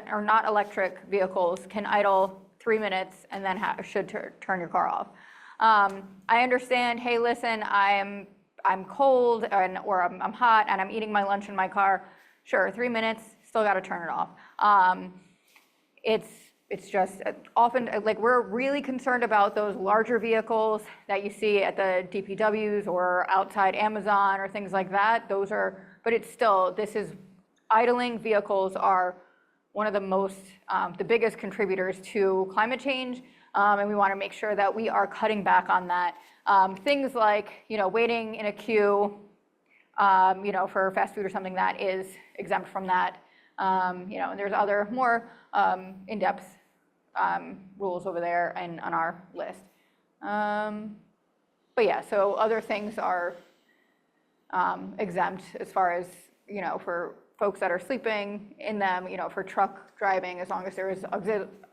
S2: are not electric vehicles can idle 3 minutes and then should turn your car off. I understand. Hey, listen, I'm cold or I'm hot and I'm eating my lunch in my car. Sure, 3 minutes, still got to turn it off. It's just often, like, we're really concerned about those larger vehicles that you see at the DPWs or outside Amazon or things like that. But it's still, idling vehicles are one of the biggest contributors to climate change. And we want to make sure that we are cutting back on that. Things like, waiting in a queue, for fast food or something, that is exempt from that. And there's other more in-depth rules over there and on our list. So other things are exempt as far as, for folks that are sleeping in them, for truck driving, as long as there is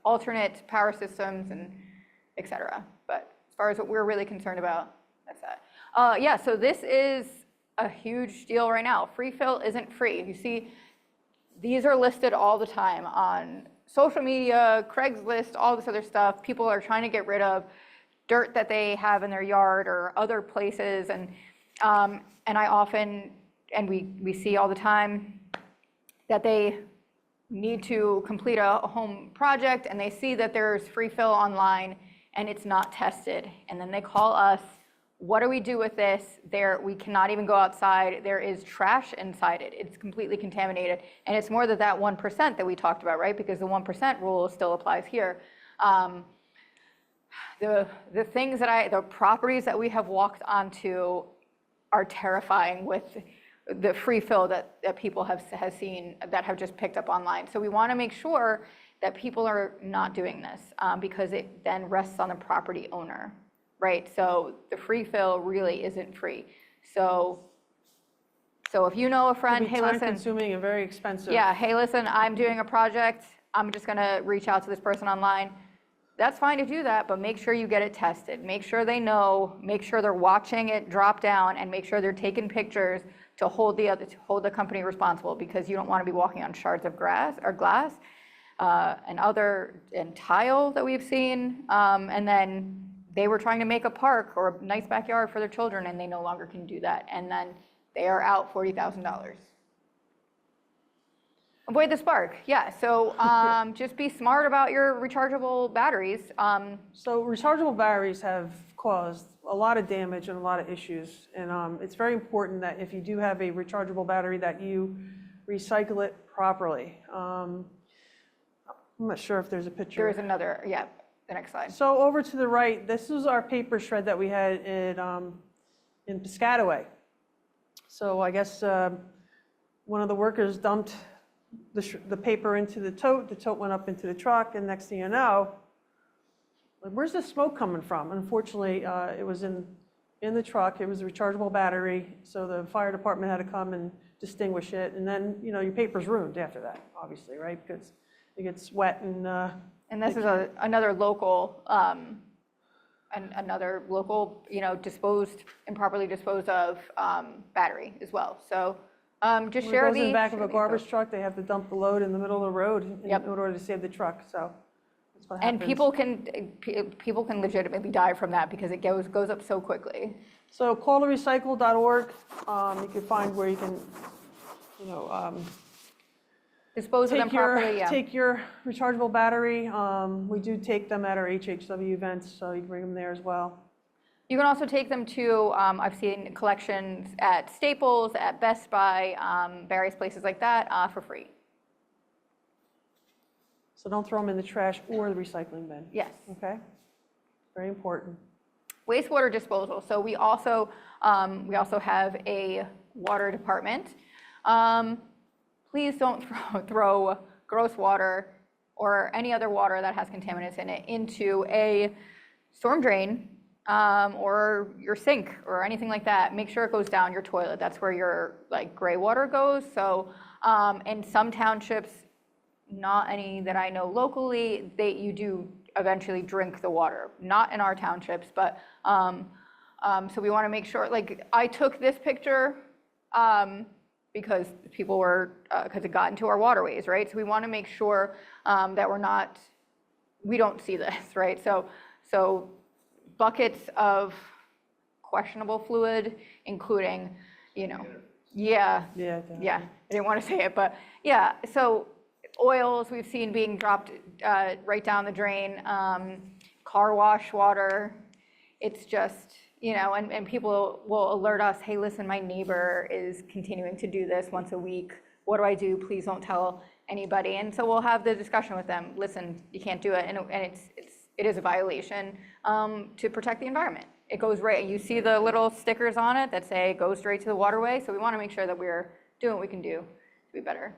S2: alternate power systems and et cetera. But as far as what we're really concerned about, that's that. So this is a huge deal right now. Free fill isn't free. You see, these are listed all the time on social media, Craigslist, all this other stuff people are trying to get rid of. dirt that they have in their yard or other places. And I often, and we see all the time, that they need to complete a home project and they see that there's free fill online and it's not tested. And then they call us, what do we do with this? We cannot even go outside. There is trash inside it. It's completely contaminated. And it's more than that 1% that we talked about, right? Because the 1% rule still applies here. The properties that we have walked onto are terrifying with the free fill that people have seen, that have just picked up online. So we want to make sure that people are not doing this because it then rests on the property owner, right? So the free fill really isn't free. So if you know a friend, hey, listen.
S3: Time-consuming and very expensive.
S2: Yeah, hey, listen, I'm doing a project. I'm just going to reach out to this person online. That's fine to do that, but make sure you get it tested. Make sure they know, make sure they're watching it drop down, and make sure they're taking pictures to hold the company responsible, because you don't want to be walking on shards of glass and tile that we've seen. And then they were trying to make a park or a nice backyard for their children, and they no longer can do that. And then they are out $40,000. Avoid the spark, yeah. So just be smart about your rechargeable batteries.
S3: So rechargeable batteries have caused a lot of damage and a lot of issues. And it's very important that if you do have a rechargeable battery that you recycle it properly. I'm not sure if there's a picture.
S2: There is another, yeah, the next slide.
S3: So over to the right, this is our paper shred that we had in Piscataway. So I guess one of the workers dumped the paper into the tote went up into the truck, and next thing you know, like, where's the smoke coming from? Unfortunately, it was in the truck. It was a rechargeable battery, so the fire department had to come and distinguish it, and then, you know, your paper's ruined after that, obviously, right? Because it gets wet and
S2: this is another local, you know, improperly disposed of battery as well. So just share
S3: when it goes in
S2: these.
S3: the back of a garbage truck, they have to dump the load in the middle of the road in order to save the truck. So that's what happens.
S2: And people can legitimately die from that because it goes up so quickly.
S3: So calltorecycle.org, you can find where you can, you know,
S2: Dispose of them properly, yeah.
S3: take your rechargeable battery. We do take them at our HHW events, so you can bring them there as well.
S2: You can also take them to, I've seen collections at Staples, at Best Buy, various places like that for free.
S3: So don't throw them in the trash or the recycling bin.
S2: Yes.
S3: Okay? Very important.
S2: Wastewater disposal. So we also have a water department. Please don't throw gross water or any other water that has contaminants in it into a storm drain or your sink or anything like that. Make sure it goes down your toilet. That's where your like gray water goes. So in some townships, not any that I know locally, you do eventually drink the water. Not in our townships, but so we want to make sure. Like I took this picture because people were because it got into our waterways, right? So we want to make sure that we don't see this, right? So buckets of questionable fluid, including, you know, yeah, I didn't want to say it, but yeah. So oils we've seen being dropped right down the drain, car wash water. It's just, you know, and people will alert us, hey, listen, my neighbor is continuing to do this once a week. What do I do? Please don't tell anybody. And so we'll have the discussion with them. Listen, you can't do it, and it is a violation to protect the environment. It goes right. You see the little stickers on it that say go straight to the waterway. So we want to make sure that we're doing what we can do to be better.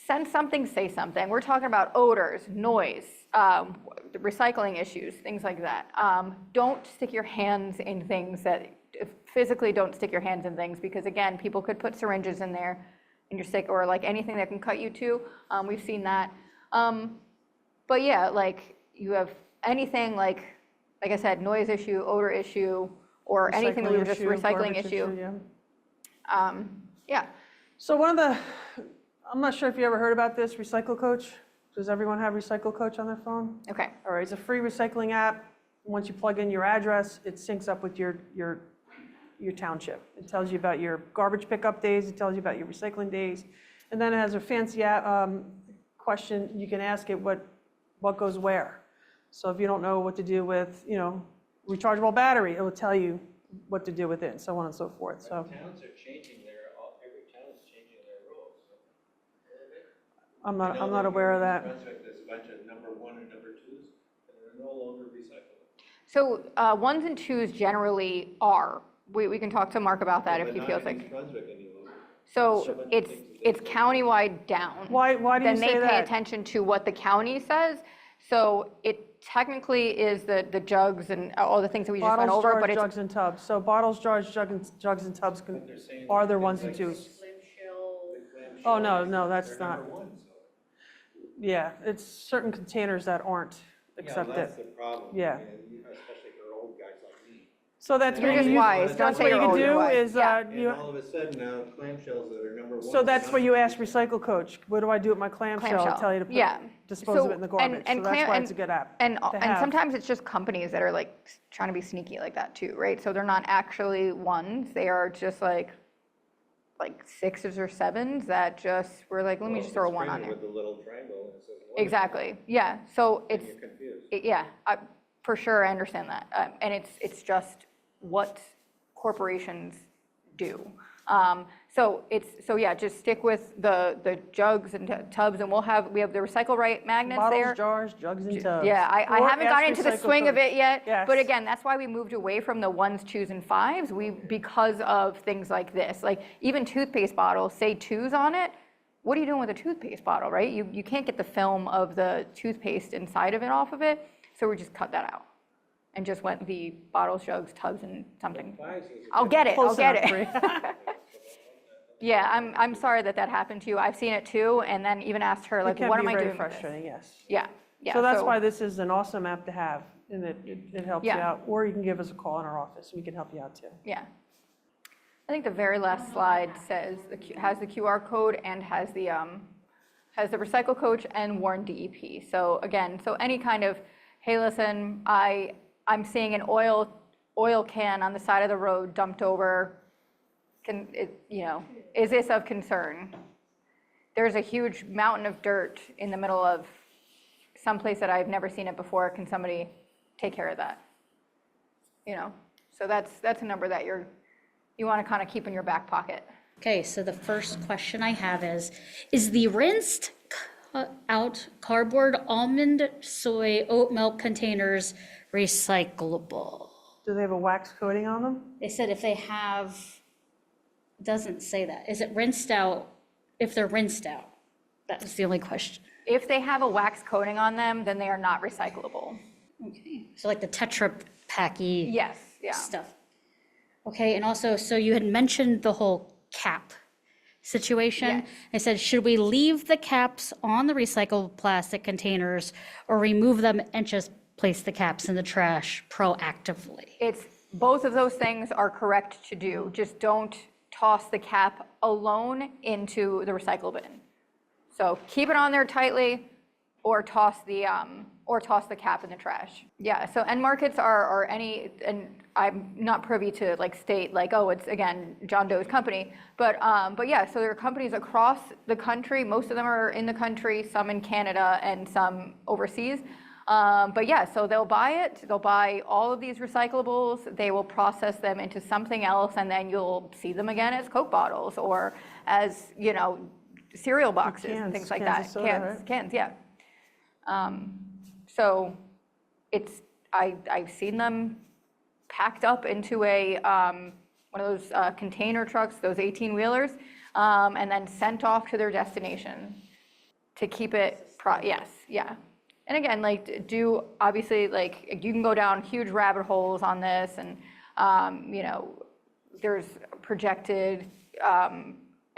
S2: Send something, say something. We're talking about odors, noise, recycling issues, things like that. Don't stick your hands in things physically don't stick your hands in things, because again, people could put syringes in there and you're sick, or like anything that can cut you too. We've seen that. But yeah, like you have anything like I said, noise issue, odor issue, or anything that we were just recycling issue. Yeah.
S3: So I'm not sure if you ever heard about this, Recycle Coach. Does everyone have Recycle Coach on their phone?
S2: Okay.
S3: All right, it's a free recycling app. once you plug in your address, it syncs up with your township. It tells you about your garbage pickup days, it tells you about your recycling days, and then it has a fancy question, you can ask it what goes where. So if you don't know what to do with, rechargeable battery, it will tell you what to do with it, and so on and so forth, so.
S4: Towns are changing every town is changing their rules.
S3: I'm not aware of that.
S4: Brunswick, there's a bunch of number 1 and number 2s, and they're no longer recyclable.
S2: So 1s and 2s generally are. We can talk to Mark about that if he feels
S4: But not in
S2: like.
S4: East Brunswick any longer.
S2: So it's countywide down.
S3: Why do you
S2: Then
S3: say
S2: they pay
S3: that?
S2: attention to what the county says. So it technically is the jugs and all the things that we just went
S3: Bottles,
S2: over,
S3: jars,
S2: but it's,
S3: jugs, and tubs. So bottles, jars, jugs, and tubs
S4: They're saying
S3: are their
S4: things
S3: 1s and
S4: like
S3: 2s.
S5: Clamshell,
S4: the
S3: Oh,
S4: clamshell,
S3: no, that's
S4: they're
S3: not.
S4: number 1, so.
S3: Yeah, it's certain containers that aren't
S4: Yeah,
S3: accepted.
S4: that's the problem.
S3: Yeah.
S4: I mean, especially for old guys like me.
S3: So that's
S2: You're
S3: what
S2: just
S3: you
S2: wise. Don't
S3: that's
S2: say
S3: what
S2: you're
S3: you
S2: old,
S3: can
S2: you're
S3: do
S2: wise.
S3: is
S2: Yeah.
S4: And all of a sudden now clamshells that are number 1.
S3: so that's
S4: are
S3: where
S4: not-
S3: you ask Recycle Coach, what do I do with my clamshell? I'll tell you to dispose of it in the garbage. So that's why it's a good app.
S2: And
S3: to have.
S2: sometimes it's just companies that are like trying to be sneaky like that too, right? So they're not actually 1s, they are just like 6s or 7s that just were like, let me just throw a 1 on there.
S4: With the little triangle and it says 1.
S2: Exactly, yeah, so
S4: And
S2: it's,
S4: you're confused.
S2: yeah, for sure, I understand that. And it's just what corporations do. So yeah, just stick with the jugs and tubs, and we have the recycle right magnets there.
S3: Bottles, jars, jugs, and tubs.
S2: Yeah, I
S3: Or
S2: haven't
S3: ask
S2: gotten into the
S3: Recycle
S2: swing of
S3: Coach.
S2: it yet.
S3: Yes.
S2: But again, that's why we moved away from the 1s, 2s, and 5s. Because of things like this, like even toothpaste bottles say 2s on it. What are you doing with a toothpaste bottle, right? You can't get the film of the toothpaste inside of it off of it. So we just cut that out and just went the bottles, jugs, tubs, and something. I'll get it. I'll
S3: Close
S2: get
S3: enough,
S2: it.
S3: Bree.
S2: Yeah, I'm sorry that happened to you. I've seen it too, and then even asked her like, what am I doing
S3: It can be very
S2: with this?
S3: frustrating, yes.
S2: Yeah, yeah.
S3: So that's why this is an awesome app to have, and it helps you
S2: Yeah.
S3: out. Or you can give us a call in our office, we can help you out too.
S2: Yeah. I think the very last slide has the QR code and has the Recycle Coach and Warn DEP. So again, any kind of, hey, listen, I'm seeing an oil can on the side of the road dumped over. Is this of concern? There's a huge mountain of dirt in the middle of someplace that I've never seen it before. Can somebody take care of that? So that's a number that you want to kind of keep in your back pocket.
S1: Okay, so the first question I have is the rinsed out cardboard almond, soy, oat milk containers recyclable?
S3: Do they have a wax coating on them?
S1: They said if they have, it doesn't say that. Is it rinsed out, if they're rinsed out? That was the only question.
S2: If they have a wax coating on them, then they are not recyclable.
S1: Okay, so like the Tetra Pak-y
S2: Yes, yeah.
S1: stuff. Okay, and also, so you had mentioned the whole cap situation.
S2: Yes.
S1: I said, should we leave the caps on the recycled plastic containers or remove them and just place the caps in the trash proactively?
S2: It's, both of those things are correct to do. Just don't toss the cap alone into the recycle bin. So keep it on there tightly or toss the cap in the trash. Yeah, so end markets are any, and I'm not privy to state oh, it's again, John Doe's company, but yeah, so there are companies across the country, most of them are in the country, some in Canada and some overseas. But yeah, so they'll buy all of these recyclables, they will process them into something else, and then you'll see them again as Coke bottles or as, cereal boxes and things like
S3: cans
S2: that.
S3: of soda, right?
S2: Cans, yeah. So I've seen them packed up into one of those container trucks, those 18-wheelers, and then sent off to their destination to keep it, yes, yeah. And again, obviously, you can go down huge rabbit holes on this, and, there's projected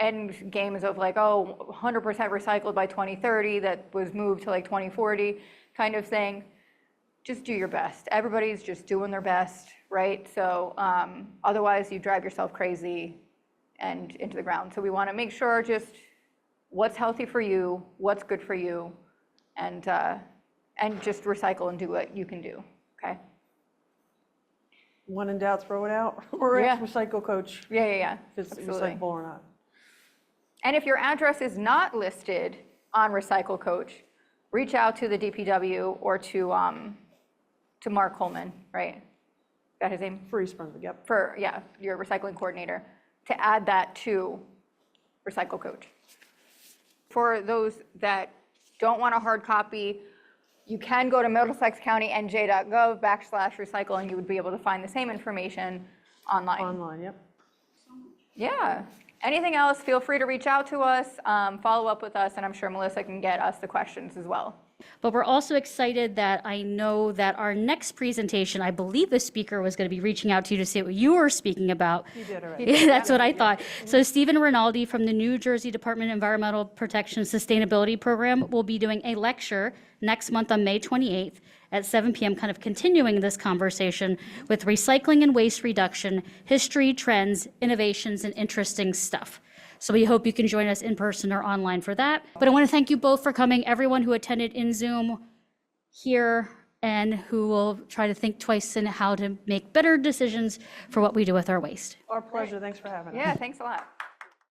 S2: end games of 100% recycled by 2030 that was moved to 2040 kind of thing. Just do your best. Everybody's just doing their best, right? So otherwise you drive yourself crazy and into the ground. So we want to make sure just what's healthy for you, what's good for you, and just recycle and do what you can do, okay?
S3: when in doubt, throw it out, or ask
S2: Yeah.
S3: Recycle Coach
S2: Yeah.
S3: if it's
S2: Absolutely.
S3: recyclable or not.
S2: And if your address is not listed on Recycle Coach, reach out to the DPW or to Mark Coleman, right? Is that his name?
S3: For East Brunswick, yep.
S2: For, yeah, your recycling coordinator, to add that to Recycle Coach. For those that don't want a hard copy, you can go to middlesexcountynj.gov/recycle, and you would be able to find the same information online.
S3: Online, yep.
S2: Yeah. Anything else, feel free to reach out to us, follow up with us, and I'm sure Melissa can get us the questions as well.
S1: But we're also excited that I know that our next presentation, I believe the speaker was going to be reaching out to you to see what you were speaking about.
S3: You did already.
S1: Yeah, that's what I thought. So Stephen Rinaldi from the New Jersey Department of Environmental Protection Sustainability Program will be doing a lecture next month on May 28th at 7 p.m., kind of continuing this conversation with recycling and waste reduction, history, trends, innovations, and interesting stuff. So we hope you can join us in person or online for that. But I want to thank you both for coming, everyone who attended in Zoom here and who will try to think twice in how to make better decisions for what we do with our waste.
S3: Our pleasure, thanks for having us.
S2: Yeah, thanks a lot.